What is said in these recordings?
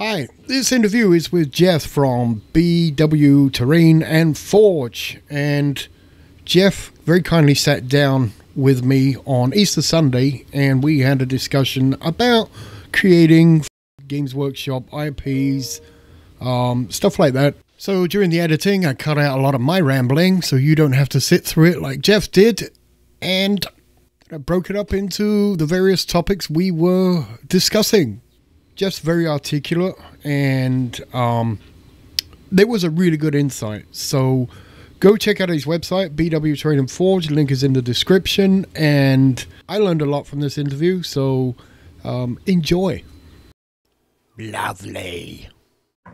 Hi, this interview is with Jeff from BW Terrain and Forge, and Jeff very kindly sat down with me on Easter Sunday and we had a discussion about creating Games Workshop IPs, stuff like that. So during the editing I cut out a lot of my rambling so you don't have to sit through it like Jeff did, and I broke it up into the various topics we were discussing. Jeff's very articulate, and there was a really good insight. So go check out his website, BW Terrain and Forge. Link is in the description, and I learned a lot from this interview, so enjoy. Lovely.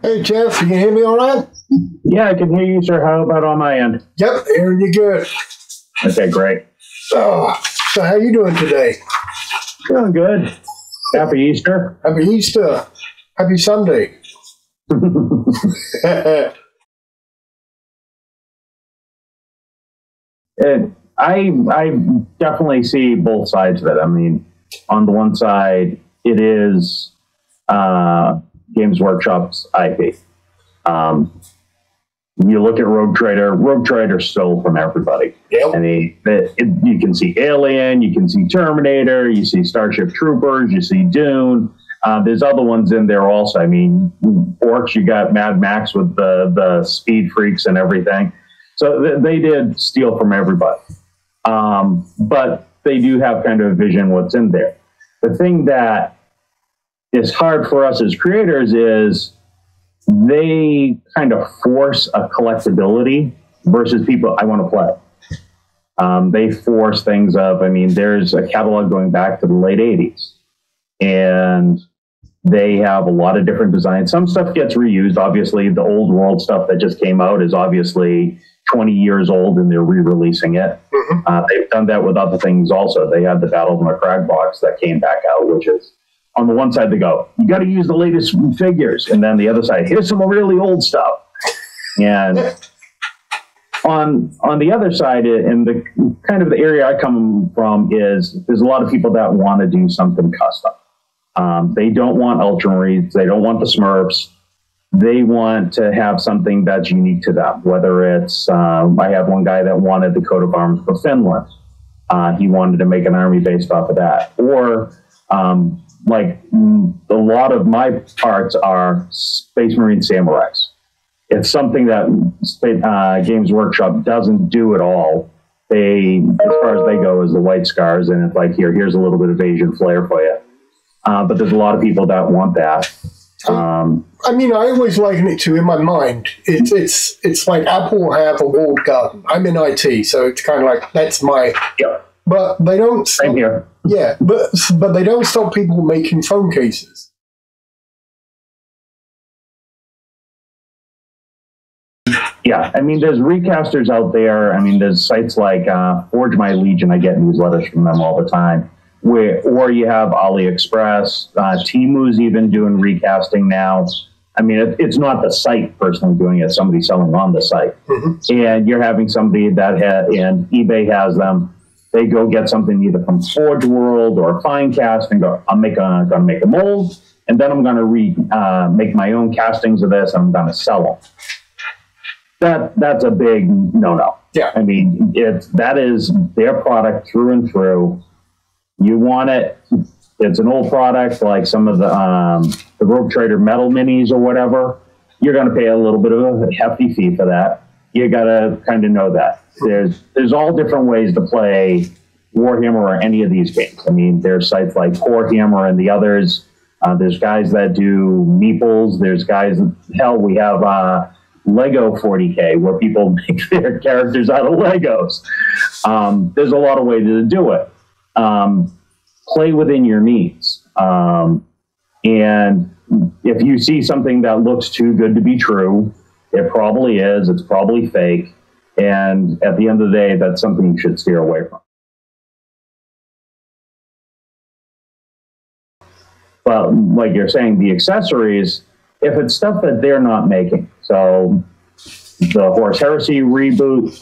Hey, Jeff, you can hear me all right? Yeah, I can hear you, sir. How about on my end? Yep, hearing you good. Okay, great. So how you doing today? Doing good. Happy Easter. Happy Easter. Happy Sunday. I definitely see both sides of it. I mean, on the one side, it is Games Workshop's IP. You look at Rogue Trader stole from everybody. Yep. I mean, you can see Alien, you can see Terminator, you see Starship Troopers, you see Dune. There's other ones in there also. I mean, Orcs, you got Mad Max with the speed freaks and everything. So they did steal from everybody. But they do have kind of a vision what's in there. The thing that is hard for us as creators is they kind of force a collectability versus people, I want to play. They force things of, I mean, there's a catalog going back to the late 80s, and they have a lot of different designs. Some stuff gets reused. Obviously, the old world stuff that just came out is obviously 20 years old, and they're re-releasing it. Mm-hmm. They've done that with other things also. They had the Battle of McCrag box that came back out, which is, on the one side, they go, you got to use the latest figures. And then the other side, here's some really old stuff. And on the other side, and the kind of the area I come from is there's a lot of people that want to do something custom. They don't want Ultramarines. They don't want the Smurfs. They want to have something that's unique to them. Whether it's, I have one guy that wanted the coat of arms for Finland. He wanted to make an army based off of that. Or, like a lot of my parts are Space Marine Samurais. It's something that Games Workshop doesn't do at all. They, as far as they go, is the White Scars, and it's like, here's a little bit of Asian flair for you. But there's a lot of people that want that. I mean, I always liken it to, in my mind, it's like Apple have a walled garden. I'm in IT, so it's kind of like, that's my... Yep. But they don't... Same here. Yeah, but they don't stop people making phone cases. Yeah, I mean, there's recasters out there. I mean, there's sites like Forge My Legion. I get newsletters from them all the time. Or you have AliExpress. Temu's even doing recasting now. I mean, it's not the site personally doing it. Somebody selling on the site. Mm-hmm. And you're having somebody that and eBay has them. They go get something either from Forge World or Finecast and go, I'm gonna make a mold, and then I'm gonna make my own castings of this, and I'm gonna sell them. That's a big no-no. Yeah. I mean, that is their product through and through. You want it. It's an old product, like some of the Rogue Trader metal minis or whatever. You're gonna pay a little bit of a hefty fee for that. You gotta kind of know that. There's all different ways to play Warhammer or any of these games. I mean, there's sites like Warhammer and the others. There's guys that do meeples. There's guys, hell, we have Lego 40K where people make their characters out of Legos. There's a lot of ways to do it. Play within your means. And if you see something that looks too good to be true, it probably is. It's probably fake. And at the end of the day, that's something you should steer away from. But like you're saying, the accessories, if it's stuff that they're not making, so the Horus Heresy reboot,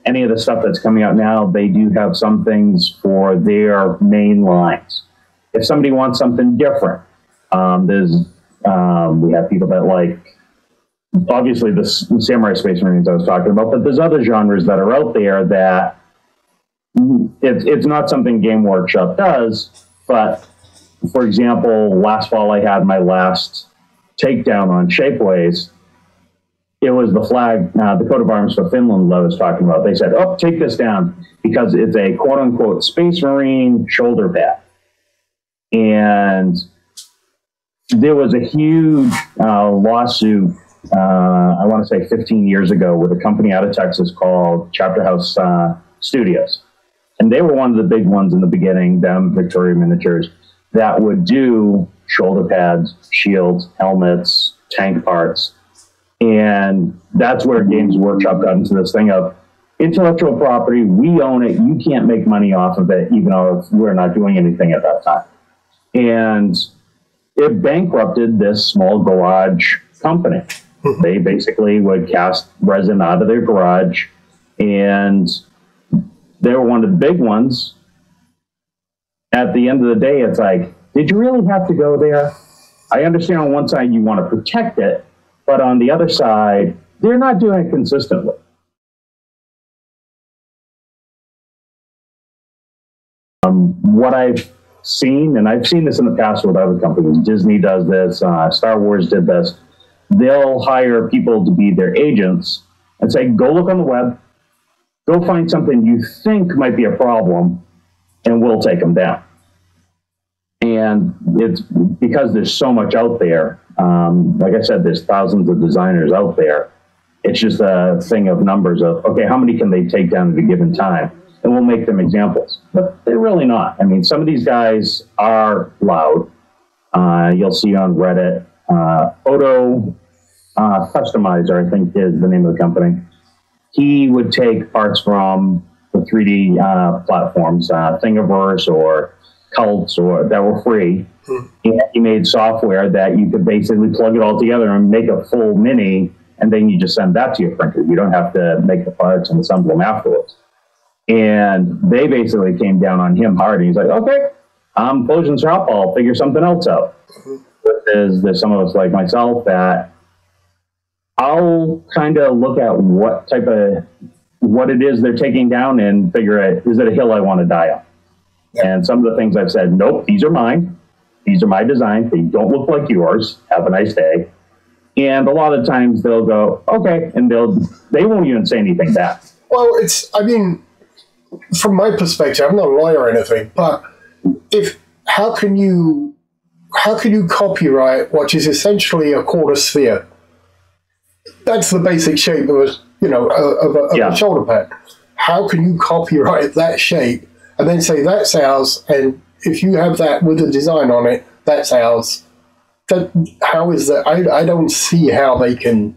any of the stuff that's coming out now, they do have some things for their main lines. If somebody wants something different, there's We have people that like, obviously, the Samurai Space Marines I was talking about, but there's other genres that are out there that it's not something Game Workshop does. But, for example, last fall I had my last takedown on Shapeways. It was the flag, the coat of arms for Finland that I was talking about. They said, oh, take this down because it's a quote-unquote Space Marine shoulder pad. And there was a huge lawsuit, I want to say 15 years ago, with a company out of Texas called Chapter House Studios. And they were one of the big ones in the beginning, them, Victoria Miniatures, that would do shoulder pads, shields, helmets, tank parts. And that's where Games Workshop got into this thing of intellectual property. We own it. You can't make money off of it, even though we're not doing anything at that time. And it bankrupted this small garage company. They basically would cast resin out of their garage, and they were one of the big ones. At the end of the day, it's like, did you really have to go there? I understand on one side you want to protect it, but on the other side, they're not doing it consistently. What I've seen, and I've seen this in the past with other companies, Disney does this, Star Wars did this, they'll hire people to be their agents and say, go look on the web, go find something you think might be a problem, and we'll take them down. And it's because there's so much out there. Like I said, there's thousands of designers out there. It's just a thing of numbers of, okay, how many can they take down at a given time? And we'll make them examples. But they're really not. I mean, some of these guys are loud. You'll see on Reddit, Odo Customizer, I think is the name of the company. He would take parts from the 3D platforms, Thingiverse or Cults, or that were free. And he made software that you could basically plug it all together and make a full mini, and then you just send that to your printer. You don't have to make the parts and assemble them afterwards. And they basically came down on him hard. And he's like, okay, I'm closing shop. I'll figure something else out. There's some of us like myself that I'll kind of look at what it is they're taking down and figure out, is it a hill I want to die on? And some of the things I've said, nope, these are mine. These are my design. They don't look like yours. Have a nice day. And a lot of times they'll go, okay, and they won't even say anything back. Well, from my perspective, I'm not a lawyer or anything, but how can you copyright what is essentially a quarter sphere? That's the basic shape of a shoulder pad. How can you copyright that shape and then say that's ours? And if you have that with a design on it, that's ours. How is that? I don't see how they can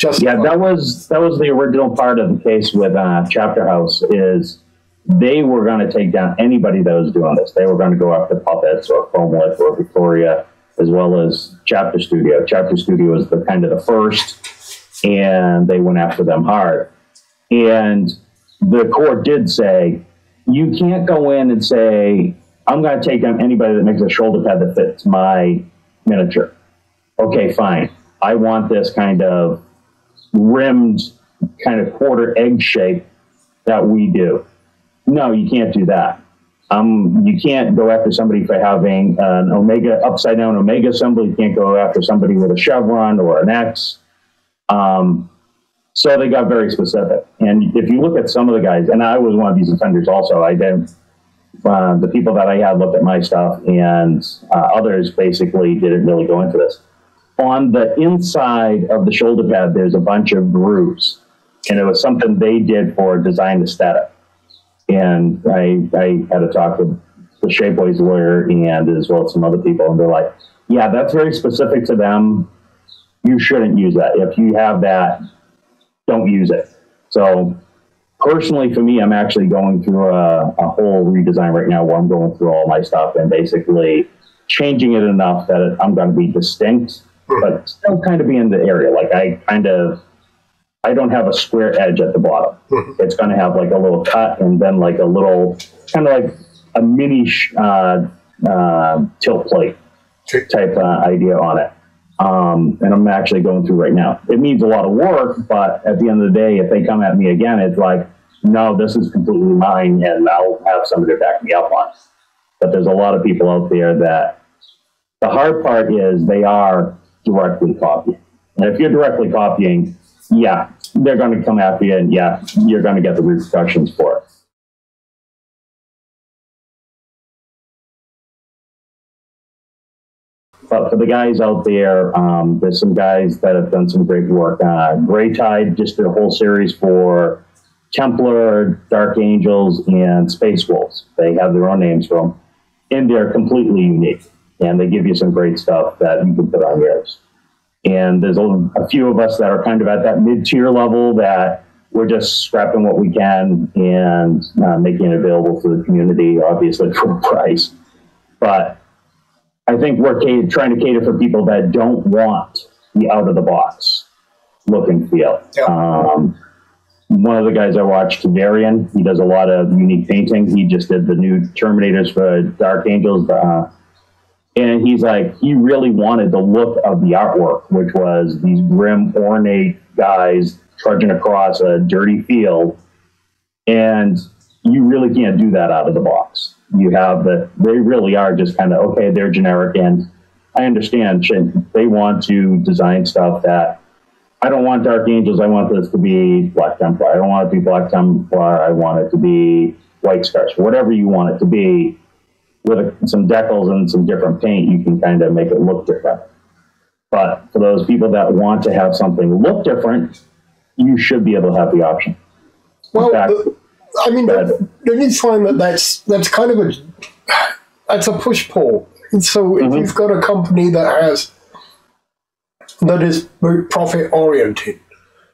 justify. Yeah, that was the original part of the case with Chapter House. Is they were going to take down anybody that was doing this. They were going to go after Puppets or Chromelic or Victoria, as well as Chapter Studio. Chapter Studio was the kind of the first, and they went after them hard. And the court did say, you can't go in and say, I'm going to take down anybody that makes a shoulder pad that fits my miniature. Okay, fine. I want this kind of rimmed, kind of quarter egg shape that we do. No, you can't do that. You can't go after somebody for having an Omega, upside down Omega symbol. You can't go after somebody with a chevron or an X. So they got very specific. And if you look at some of the guys, and I was one of these offenders also, the people that I had looked at my stuff, and others basically didn't really go into this. On the inside of the shoulder pad, there's a bunch of grooves, and it was something they did for design aesthetic. And I had a talk with the Shapeways lawyer and as well as some other people, and they're like, yeah, that's very specific to them. You shouldn't use that. If you have that, don't use it. So personally, for me, I'm actually going through a whole redesign right now where I'm going through all my stuff and basically changing it enough that I'm going to be distinct, but still kind of be in the area. Like I don't have a square edge at the bottom. It's going to have like a little cut and then like a little, kind of like a mini tilt plate type idea on it. and I'm actually going through right now. It means a lot of work, but at the end of the day, if they come at me again, it's like, no, this is completely mine, and I'll have somebody to back me up on it. But there's a lot of people out there that the hard part is they are directly copying. And if you're directly copying, yeah, they're going to come after you, and yeah, you're going to get the repercussions for it. But for the guys out there, there's some guys that have done some great work. Grey Tide just did a whole series for Templar, Dark Angels, and Space Wolves. They have their own names for them, and they're completely unique. And they give you some great stuff that you can put on yours. And there's a few of us that are kind of at that mid-tier level that we're just scrapping what we can and making it available to the community, obviously for a price. But I think we're trying to cater for people that don't want the out-of-the-box look and feel. Yeah. One of the guys I watched, Varian, he does a lot of unique painting. He just did the new Terminators for Dark Angels. And he's like, he really wanted the look of the artwork, which was these grim, ornate guys trudging across a dirty field. And you really can't do that out of the box. You have they really are just kind of, okay, they're generic. And I understand they want to design stuff that, I don't want Dark Angels, I want this to be Black Templar. I don't want it to be Black Templar, I want it to be White Scars. Whatever you want it to be, with some decals and some different paint, you can kind of make it look different. But for those people that want to have something look different, you should be able to have the option. Well, I mean, don't you find that's kind of that's a push-pull? And so if you've got a company that is very profit-oriented,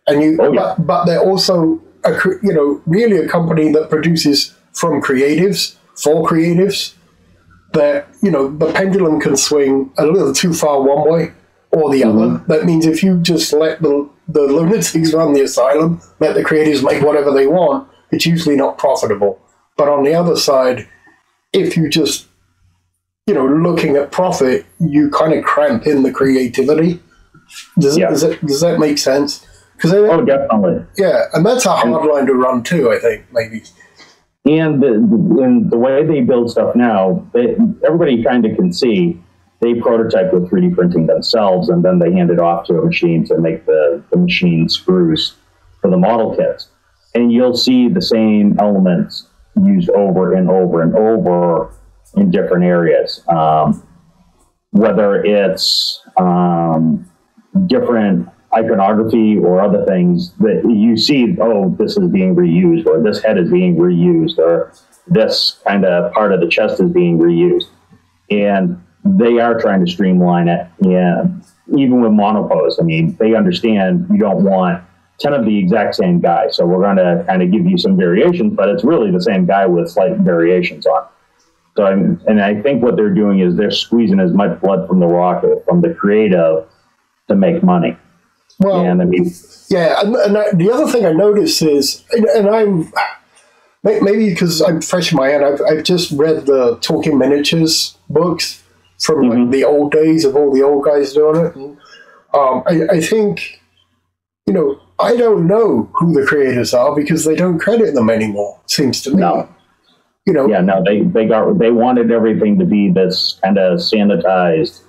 and but they're also really a company that produces from creatives for creatives, that the pendulum can swing a little too far one way or the other. That means if you just let the lunatics run the asylum, let the creatives make whatever they want, it's usually not profitable. But on the other side, if you just looking at profit, you kind of cramp in the creativity. Does that make sense? Definitely. Yeah, and that's a hard line to run too, I think, maybe. And the way they build stuff now, everybody kind of can see they prototype with 3D printing themselves, and then they hand it off to a machine to make the machine screws for the model kits. And you'll see the same elements used over and over and over in different areas. Whether it's different iconography or other things that you see, oh, this is being reused, or this head is being reused, or this kind of part of the chest is being reused. And they are trying to streamline it. And even with monopose, I mean, they understand you don't want 10 of the exact same guy. So we're going to kind of give you some variations, but it's really the same guy with slight variations on. So, and I think what they're doing is they're squeezing as much blood from the rocket, from the creative, to make money. Well, and I mean, yeah, and the other thing I noticed is, and I'm maybe because I'm fresh in my head, I've just read the Talking Miniatures books from like the old days of all the old guys doing it. And, I think, I don't know who the creators are because they don't credit them anymore. Seems to me. No. Yeah, no, they wanted everything to be this kind of sanitized,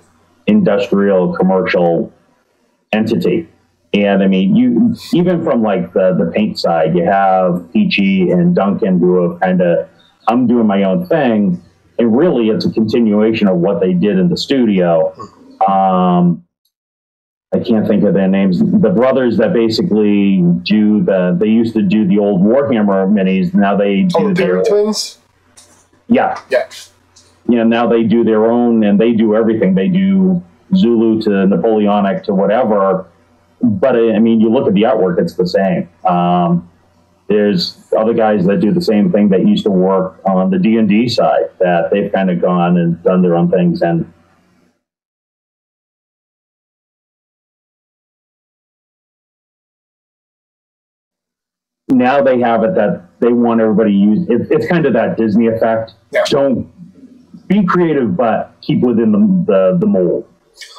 industrial, commercial entity. And I mean, you even from like the paint side, you have Peachy and Duncan who have kind of, I'm doing my own thing, and really it's a continuation of what they did in the studio. I can't think of their names. The brothers that basically they used to do the old Warhammer minis. Now they do their twins. Yeah. Yeah. Now they do their own, and they do everything. They do Zulu to Napoleonic to whatever. But I mean, you look at the artwork, it's the same. There's other guys that do the same thing that used to work on the D&D side that they've kind of gone and done their own things. And now they have it that they want everybody to use. It's kind of that Disney effect. Yeah. Don't be creative, but keep within the mold.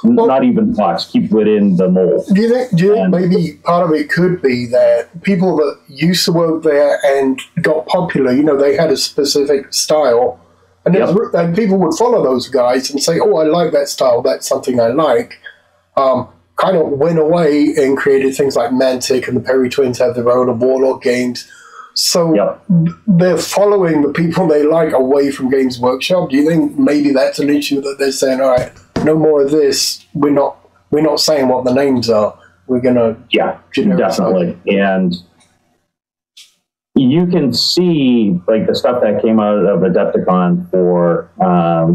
not even box, keep within the mold. Do you think maybe part of it could be that people that used to work there and got popular, they had a specific style, and, and people would follow those guys and say, oh, I like that style, that's something I like. Kind of went away and created things like Mantic, and the Perry Twins have their own, and Warlock Games. So they're following the people they like away from Games Workshop. Do you think maybe that's an issue that they're saying, all right, no more of this. We're not saying what the names are. We're gonna definitely. And you can see like the stuff that came out of Adepticon for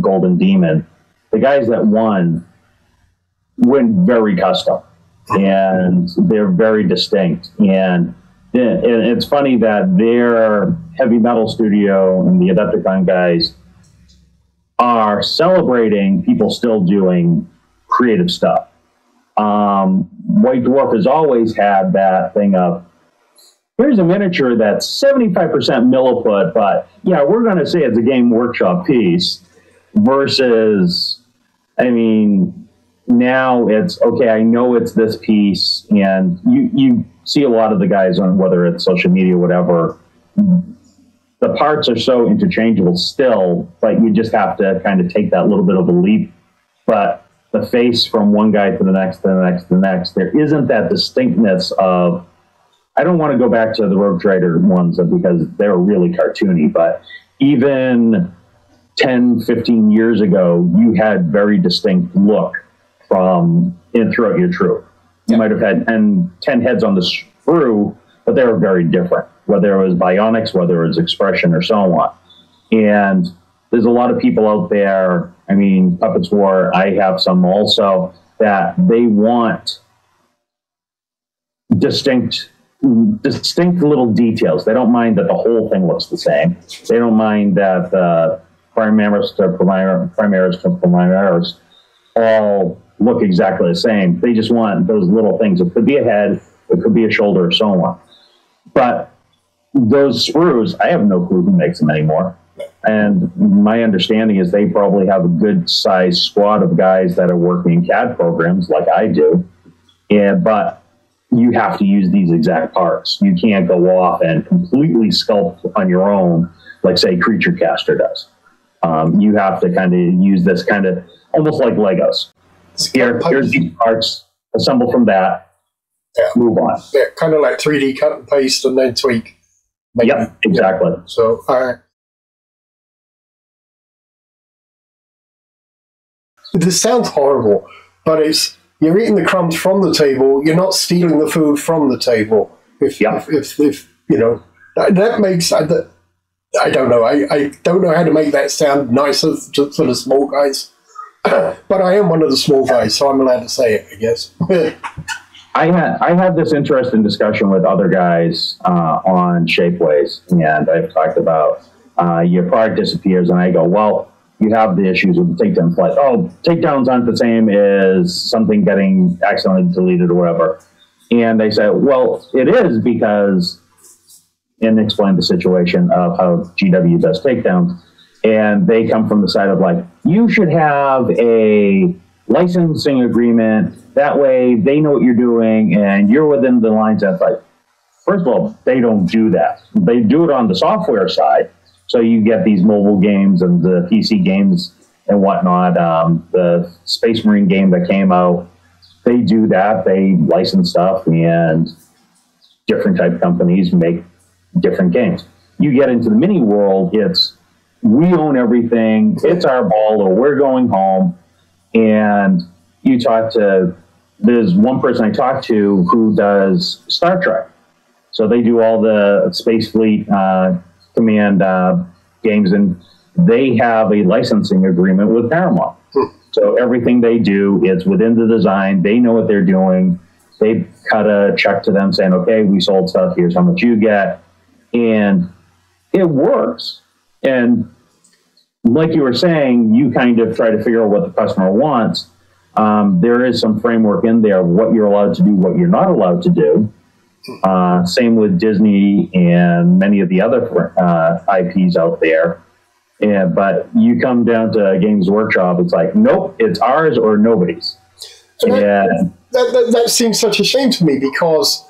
Golden Demon. The guys that won went very custom, and they're very distinct. And it's funny that their heavy metal studio and the Adepticon guys are celebrating people still doing creative stuff. White Dwarf has always had that thing of, here's a miniature that's 75% milliput, but yeah, we're going to say it's a Game Workshop piece, versus, I mean, now it's, okay, I know it's this piece, and you see a lot of the guys on, whether it's social media, whatever, the parts are so interchangeable still, but you just have to kind of take that little bit of a leap. But the face from one guy to the next, to the next, to the next, there isn't that distinctness of, I don't want to go back to the Rogue Trader ones because they're really cartoony, but even 10, 15 years ago, you had very distinct look throughout your troop. You might have had 10 heads on the sprue, but they were very different, whether it was bionics, whether it was expression, or so on. And there's a lot of people out there, I mean, Puppets War, I have some also, that they want distinct little details. They don't mind that the whole thing looks the same. They don't mind that the Primaris to Primaris all look exactly the same. They just want those little things. It could be a head, it could be a shoulder, or so on. But those sprues, I have no clue who makes them anymore. And my understanding is they probably have a good sized squad of guys that are working in CAD programs like I do. But you have to use these exact parts. You can't go off and completely sculpt on your own, like say Creature Caster does. You have to kind of use this kind of almost like Legos. Here's these parts, assemble from that, move on. Yeah, kind of like 3D cut and paste and then tweak. Maybe. Yep, exactly. Yeah. So, this sounds horrible, but you're eating the crumbs from the table. You're not stealing the food from the table. If you know, that makes. I don't know. I don't know how to make that sound nicer for the small guys. But I am one of the small guys, so I'm allowed to say it, I guess. I had this interesting discussion with other guys on Shapeways, and I've talked about your product disappears, and I go, well, you have the issues with the takedowns. Like, oh, takedowns aren't the same as something getting accidentally deleted or whatever. And they said, well, it is because, and explain the situation of how GW does takedowns. And they come from the side of like, you should have a licensing agreement. That way they know what you're doing and you're within the lines. That's like, first of all, they don't do that. They do it on the software side. So you get these mobile games and the PC games and whatnot. The Space Marine game that came out, they do that. They license stuff, and different type companies make different games. You get into the mini world, it's we own everything. It's our ball, or we're going home. And you talk to, there's one person I talk to who does Star Trek. So they do all the Space Fleet Command games, and they have a licensing agreement with Paramount. So everything they do is within the design. They know what they're doing. They cut a check to them saying, okay, we sold stuff. Here's how much you get. And it works. And like you were saying, you kind of try to figure out what the customer wants. There is some framework in there of what you're allowed to do, what you're not allowed to do. Same with Disney and many of the other IPs out there. But you come down to Games Workshop, it's like, nope, it's ours or nobody's. That seems such a shame to me because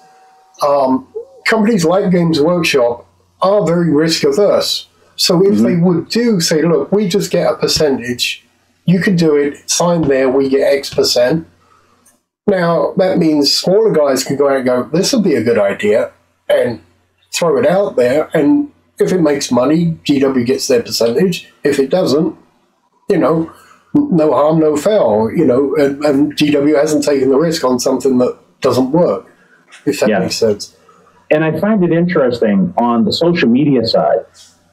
companies like Games Workshop are very risk averse. So if they would say, look, we just get a percentage, you can do it, sign there, we get X percent. Now, that means smaller guys can go out and go, this will be a good idea, and throw it out there. And if it makes money, GW gets their percentage. If it doesn't, no harm, no foul, and GW hasn't taken the risk on something that doesn't work, if that makes sense. And I find it interesting on the social media side.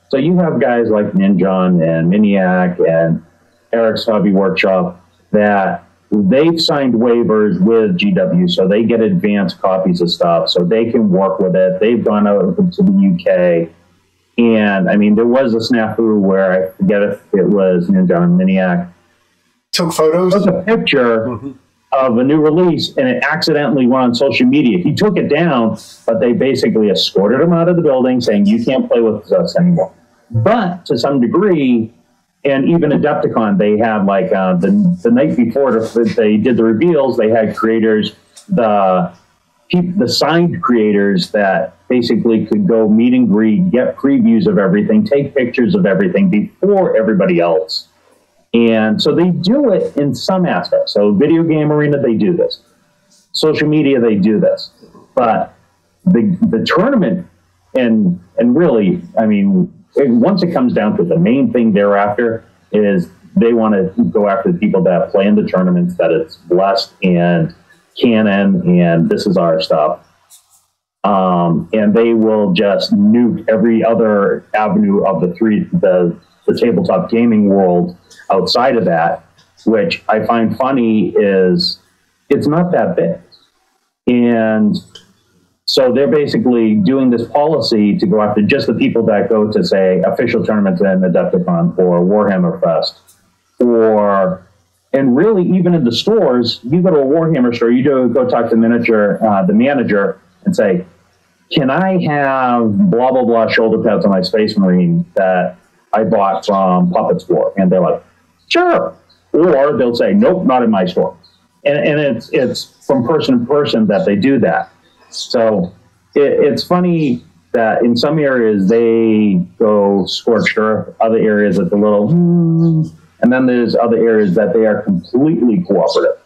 So you have guys like Ninjon and Miniac and Eric's Hobby Workshop that they've signed waivers with GW, so they get advanced copies of stuff, so they can work with it. They've gone out to the UK. And, I mean, there was a snafu where I forget if it was Ninjon and Miniac. Took photos? Took a picture of a new release, and it accidentally went on social media. He took it down, but they basically escorted him out of the building saying, you can't play with us anymore. But to some degree, and even Adepticon, they had like the night before they did the reveals, they had creators, the signed creators that basically could go meet and greet, get previews of everything, take pictures of everything before everybody else. And so they do it in some aspects. So Video Game Arena, they do this. Social media, they do this. But the tournament, and really, I mean, once it comes down to the main thing thereafter is they want to go after the people that play in the tournaments, that it's blessed and canon and this is our stuff. And they will just nuke every other avenue of the tabletop gaming world outside of that, which I find funny is it's not that big. And so they're basically doing this policy to go after just the people that go to, say, official tournaments in Adepticon or Warhammer Fest. And really, even in the stores, you go to a Warhammer store, you go talk to the manager, and say, can I have blah, blah, blah shoulder pads on my Space Marine that I bought from Puppet War? And they're like, sure. Or they'll say, nope, not in my store. And it's from person to person that they do that. So it's funny that in some areas they go scorched earth, other areas it's a little, and then there's other areas that they are completely cooperative.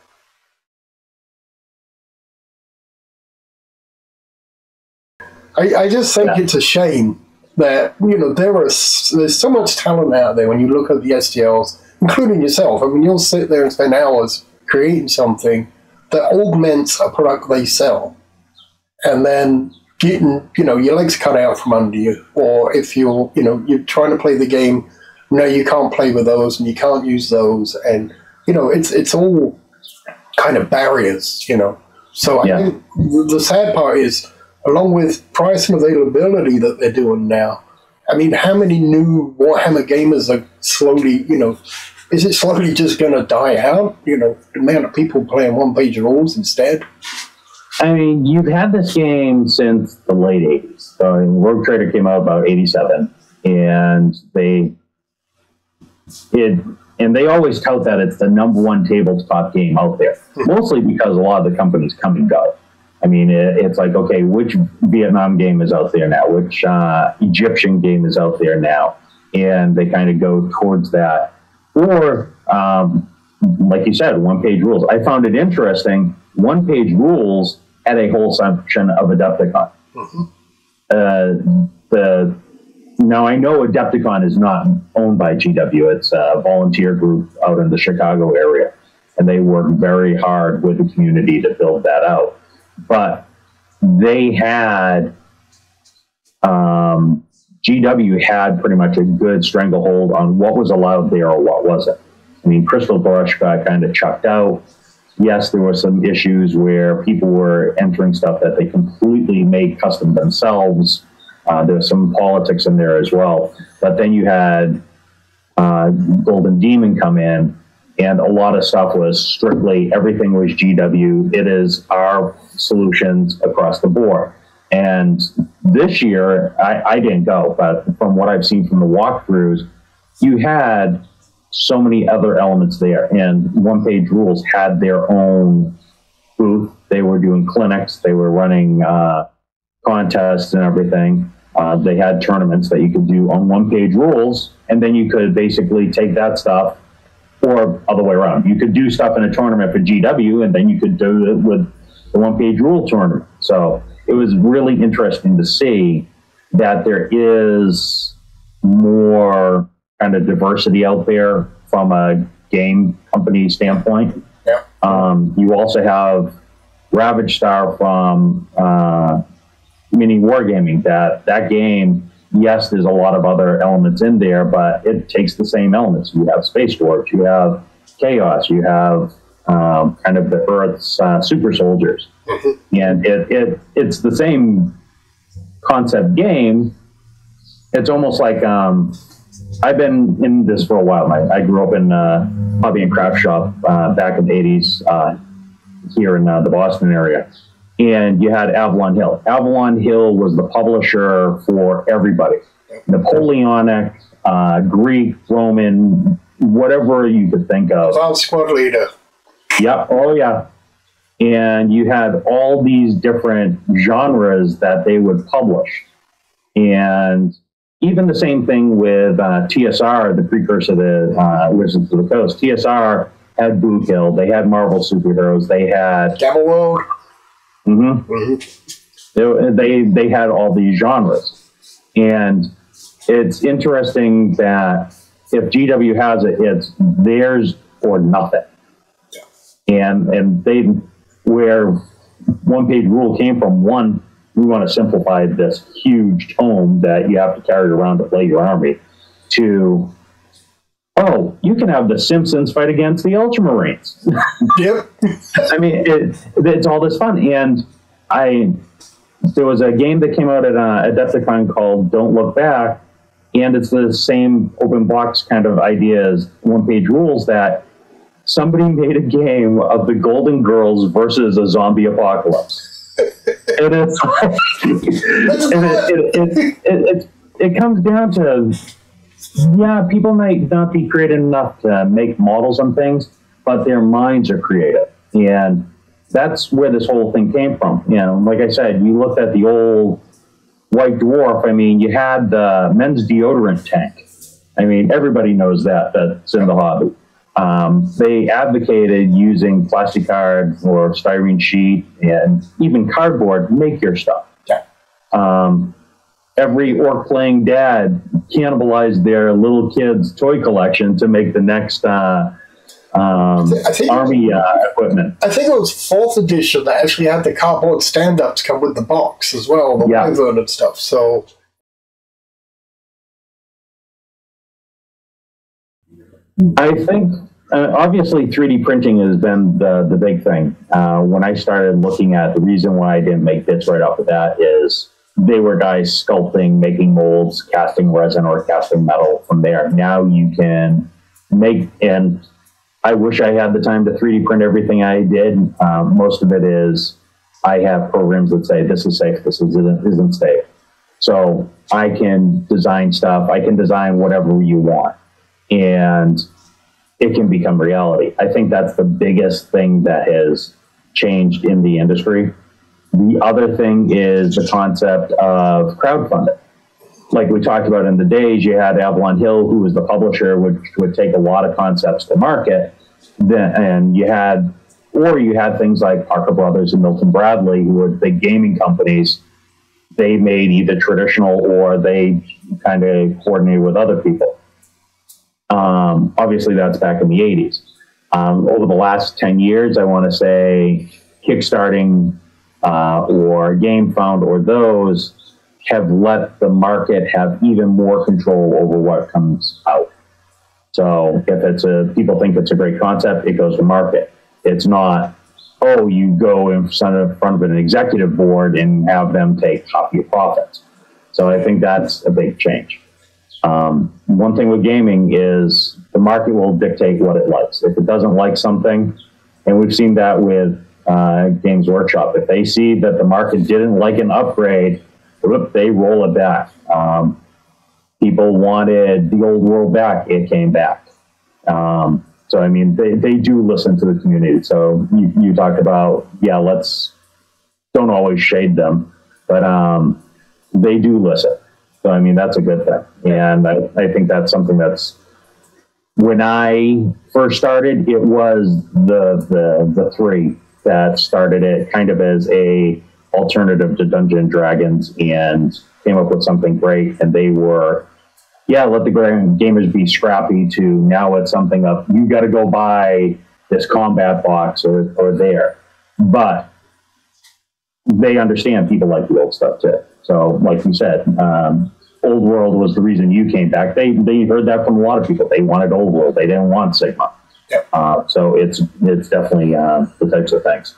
I just think it's a shame that, there's so much talent out there when you look at the STLs, including yourself. I mean, you'll sit there and spend hours creating something that augments a product they sell. And then getting, your legs cut out from under you. Or if you're trying to play the game, no, you can't play with those and you can't use those. And, it's all kind of barriers, So I think the sad part is, along with price and availability that they're doing now, I mean, how many new Warhammer gamers are slowly, is it slowly just going to die out? The amount of people playing one-page rules instead? I mean, you've had this game since the late 80s. So Rogue Trader came out about 87, and they always tout that it's the #1 tabletop game out there, mostly because a lot of the companies come and go. I mean, it's like, okay, which Vietnam game is out there now? Which Egyptian game is out there now? And they kind of go towards that. Or, like you said, one-page rules. I found it interesting. One-page rules had a whole section of Adepticon. Now, I know Adepticon is not owned by GW. It's a volunteer group out in the Chicago area. And they work very hard with the community to build that out. But they had, GW had pretty much a good stranglehold on what was allowed there or what wasn't. I mean, Crystal Brush got kind of chucked out. Yes, there were some issues where people were entering stuff that they completely made custom themselves. There's some politics in there as well. But then you had Golden Demon come in, and a lot of stuff was strictly, everything was GW. It is our solutions across the board. And this year, I didn't go, but from what I've seen from the walkthroughs, you had so many other elements there. And One Page Rules had their own booth. They were doing clinics. They were running contests and everything. They had tournaments that you could do on One Page Rules, and then you could basically take that stuff, or other way around. You could do stuff in a tournament for GW, and then you could do it with the One Page Rule tournament. So it was really interesting to see that there is more kind of diversity out there from a game company standpoint. Yeah. You also have Ravage Star from Mini Wargaming. That game, yes, there's a lot of other elements in there, but it takes the same elements. You have Space Dwarves, you have Chaos, you have kind of the Earth's super soldiers. Mm-hmm. And it's the same concept game. It's almost like I've been in this for a while. I grew up in hobby and craft shop back in the 80s here in the Boston area. And you had Avalon Hill. Avalon Hill was the publisher for everybody. Napoleonic, Greek, Roman, whatever you could think of. Squad leader. Yeah. Oh, yeah. And you had all these different genres that they would publish. And even the same thing with TSR, the precursor to Wizards of the Coast. TSR had Blue Kill. They had Marvel superheroes. They had Gamma World. Mm-hmm. Mm-hmm. They had all these genres, and it's interesting that if GW has it, it's theirs or nothing. Yeah. And they where One Page Rule came from. One, we want to simplify this huge tome that you have to carry around to play your army. To oh, you can have the Simpsons fight against the Ultramarines. Yep. I mean, it's all this fun. And there was a game that came out at Adepticon called Don't Look Back, and it's the same open box kind of idea as One Page Rules, that somebody made a game of the Golden Girls versus a zombie apocalypse. And it's like, it comes down to, yeah, people might not be creative enough to make models and things, but their minds are creative. And that's where this whole thing came from. You know, like I said, you looked at the old White Dwarf. I mean, you had the men's deodorant tank. I mean, everybody knows that's in the hobby. They advocated using plastic card or styrene sheet and even cardboard to make your stuff. Yeah. Every orc playing dad cannibalized their little kids' toy collection to make the next army equipment. I think it was 4th edition that actually had the cardboard stand-ups come with the box as well, the wyvern and stuff. So I think obviously 3D printing has been the big thing. When I started looking at the reason why I didn't make bits right off the bat is they were guys sculpting, making molds, casting resin or casting metal from there. Now you can make, and I wish I had the time to 3D print everything I did. Most of it is I have programs that say this is safe, this isn't safe. So I can design stuff. I can design whatever you want, and it can become reality. I think that's the biggest thing that has changed in the industry. The other thing is the concept of crowdfunding. Like we talked about in the days, you had Avalon Hill, who was the publisher, which would take a lot of concepts to market. And you had things like Parker Brothers and Milton Bradley, who were big gaming companies. They made either traditional or they kind of coordinated with other people. Obviously, that's back in the 80s. Over the last 10 years, I want to say Kickstarting or GameFound or those have let the market have even more control over what comes out. So if people think it's a great concept, it goes to market. It's not, oh, you go in front of an executive board and have them take half your profits. So I think that's a big change. One thing with gaming is the market will dictate what it likes. If it doesn't like something, and we've seen that with Games Workshop, if they see that the market didn't like an upgrade, they roll it back. People wanted the old world back, it came back. So, I mean, they do listen to the community. So you talked about, yeah, don't always shade them, but they do listen. So, I mean, that's a good thing. And I think that's something that's, when I first started, it was the three that started it kind of as a alternative to Dungeons and Dragons and came up with something great. And they were, yeah, let the gamers be scrappy, to now it's something of, you got to go buy this combat box or there. But they understand people like the old stuff too. So like you said, Old World was the reason you came back. They heard that from a lot of people. They wanted Old World. They didn't want Sigma. Yep. So it's definitely the types of things.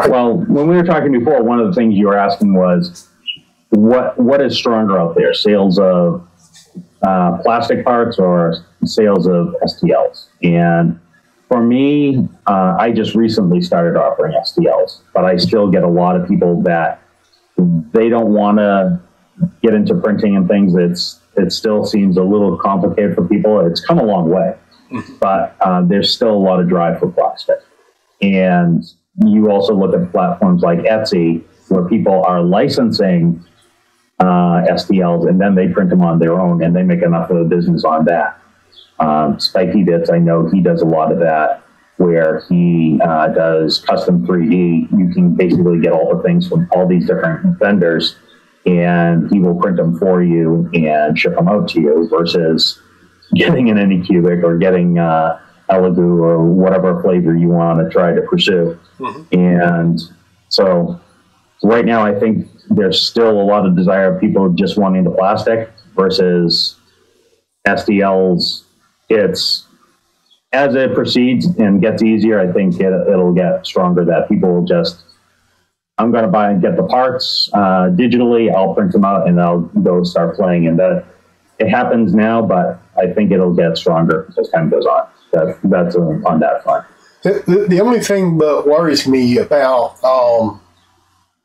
Well, when we were talking before, one of the things you were asking was, what is stronger out there? Sales of plastic parts or sales of STLs? And for me, I just recently started offering STLs, but I still get a lot of people that they don't want to get into printing and things. It still seems a little complicated for people. It's come a long way, but there's still a lot of drive for plastic. And you also look at platforms like Etsy, where people are licensing STLs and then they print them on their own and they make enough of a business on that. Spiky Bits, I know he does a lot of that, where he does custom 3D. You can basically get all the things from all these different vendors and he will print them for you and ship them out to you, versus getting an Anycubic or getting Elegoo or whatever flavor you want to try to pursue. And so right now, I think there's still a lot of desire of people just wanting the plastic versus STLs. It's, as it proceeds and gets easier, I think it'll get stronger, that people will just, I'm going to buy and get the parts digitally, I'll print them out and I'll go start playing. And that it happens now, but I think it'll get stronger as time goes on. That's on that front. The only thing that worries me about,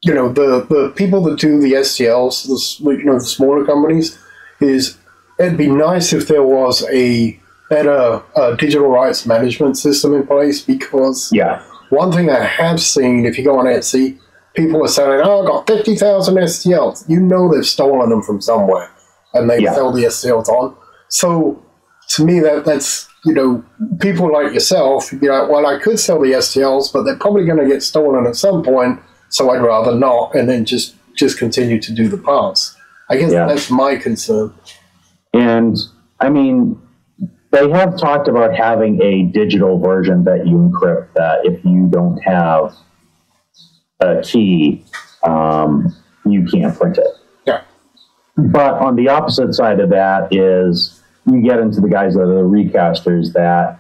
the people that do the STLs, the smaller companies, is it'd be nice if there was a better digital rights management system in place, because one thing I have seen, if you go on Etsy, people are saying, oh, I got 50,000 STLs. You know they've stolen them from somewhere, and they sell the STLs on. So to me, that's, people like yourself, you'd be like, well, I could sell the STLs, but they're probably going to get stolen at some point, so I'd rather not, and then just continue to do the parts. I guess that's my concern. And, I mean, they have talked about having a digital version that you encrypt, that if you don't have a key, you can't print it. Yeah. But on the opposite side of that is, you get into the guys that are the recasters, that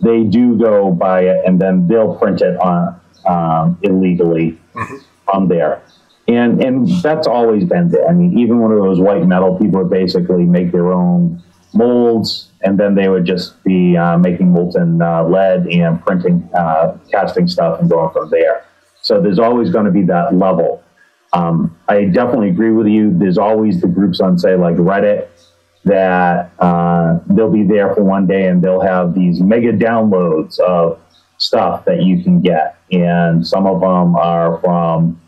they do go buy it and then they'll print it on illegally on there. And that's always been there. I mean, even when it was white metal, people would basically make their own molds, and then they would just be making molten lead and printing, casting stuff and going from there. So there's always going to be that level. I definitely agree with you. There's always the groups on, say, like Reddit, that they'll be there for one day and they'll have these mega downloads of stuff that you can get. And some of them are from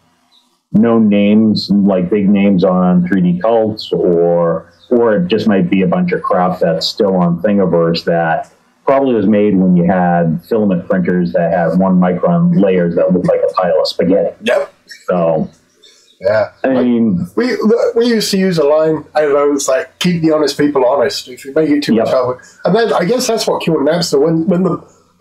known names, like big names on 3D Cults, or it just might be a bunch of crap that's still on Thingiverse that probably was made when you had filament printers that had 1 micron layers that looked like a pile of spaghetti. Yep. So... yeah, I mean, we used to use a line, I don't know, it's like, keep the honest people honest. If you make it too much of it. And then I guess that's what killed Napster.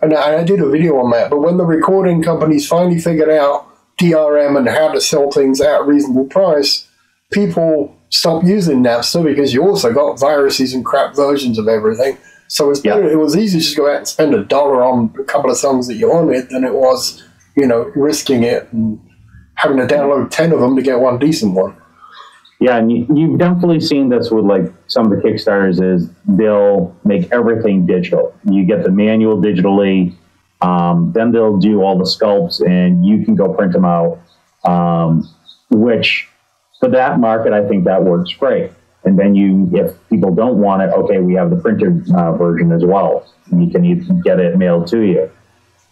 And I did a video on that, but when the recording companies finally figured out DRM and how to sell things at a reasonable price, people stopped using Napster, because you also got viruses and crap versions of everything. So it's better, it was easy to just go out and spend $1 on a couple of songs that you wanted than it was, risking it and having to download 10 of them to get one decent one. Yeah, and you've definitely seen this with like some of the Kickstarters, is they'll make everything digital. You get the manual digitally, then they'll do all the sculpts and you can go print them out, which For that market, I think that works great. And then if people don't want it, okay, we have the printed version as well. You can even get it mailed to you.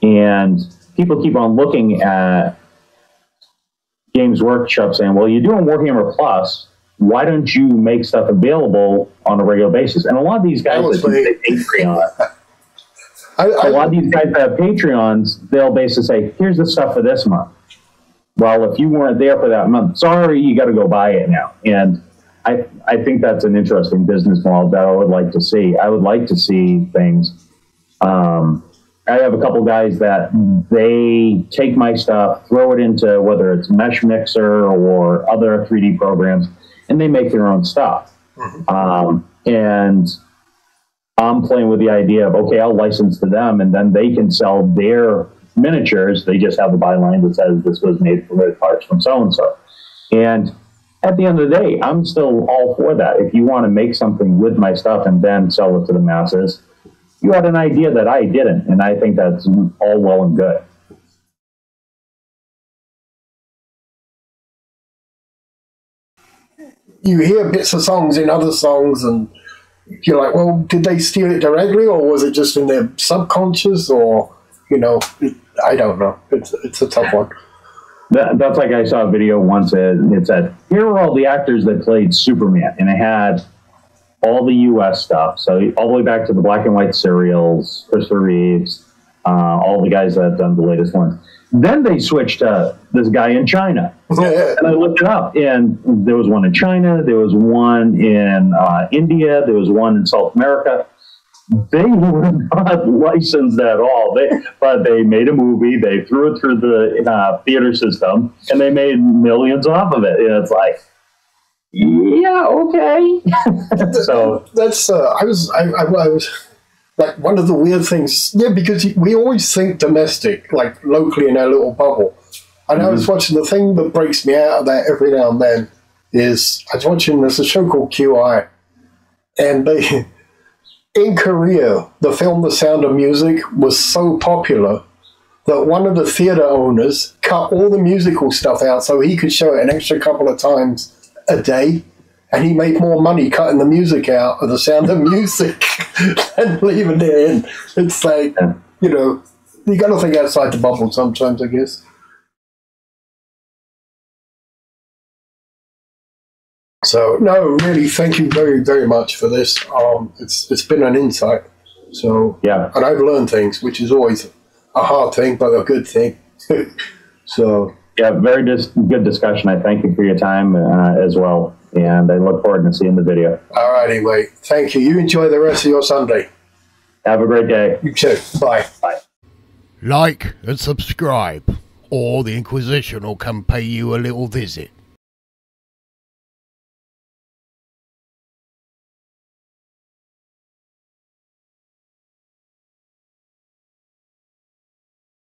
And people keep on looking at Games Workshop saying, well, you're doing Warhammer Plus. Why don't you make stuff available on a regular basis? And a lot of these guys that do Patreon, a lot of these guys that have Patreons, they'll basically say, here's the stuff for this month. Well, if you weren't there for that month, sorry, you got to go buy it now. And I think that's an interesting business model that I would like to see. I would like to see things. I have a couple guys that they take my stuff, throw it into whether it's Mesh Mixer or other 3D programs, and they make their own stuff. And I'm playing with the idea of, okay, I'll license to them, and then they can sell their miniatures. They just have a byline that says this was made with parts from so-and-so. And at the end of the day, I'm still all for that. If you want to make something with my stuff and then sell it to the masses, you had an idea that I didn't, and I think that's all well and good. You hear bits of songs in other songs, and you're like, well, did they steal it directly, or was it just in their subconscious, or, I don't know. It's a tough one. That's like I saw a video once, it said, here are all the actors that played Superman, and it had all the U.S. stuff, so all the way back to the black and white serials, Christopher Reeves, all the guys that have done the latest ones. Then they switched to this guy in China. And I looked it up, and there was one in China, there was one in India, there was one in South America. They were not licensed at all, but they made a movie, they threw it through the theater system, and they made millions off of it. And it's like, yeah, okay. So that's I was like, one of the weird things, because we always think domestic, like locally in our little bubble. And I was watching, the thing that breaks me out of that every now and then is, I was watching, there's a show called QI, and they, in Korea, the film The Sound of Music was so popular that one of the theater owners cut all the musical stuff out so he could show it an extra couple of times a day, and he made more money cutting the music out of The Sound of Music than leaving it in. It's like, you got to think outside the bubble sometimes, I guess. So, no, really, thank you very, very much for this. It's been an insight. So, yeah, and I've learned things, which is always a hard thing, but a good thing. So, yeah, very good discussion. I thank you for your time as well, and I look forward to seeing the video. All right, anyway, thank you. You enjoy the rest of your Sunday. Have a great day. You too. Bye. Bye. Like and subscribe, or the Inquisition will come pay you a little visit.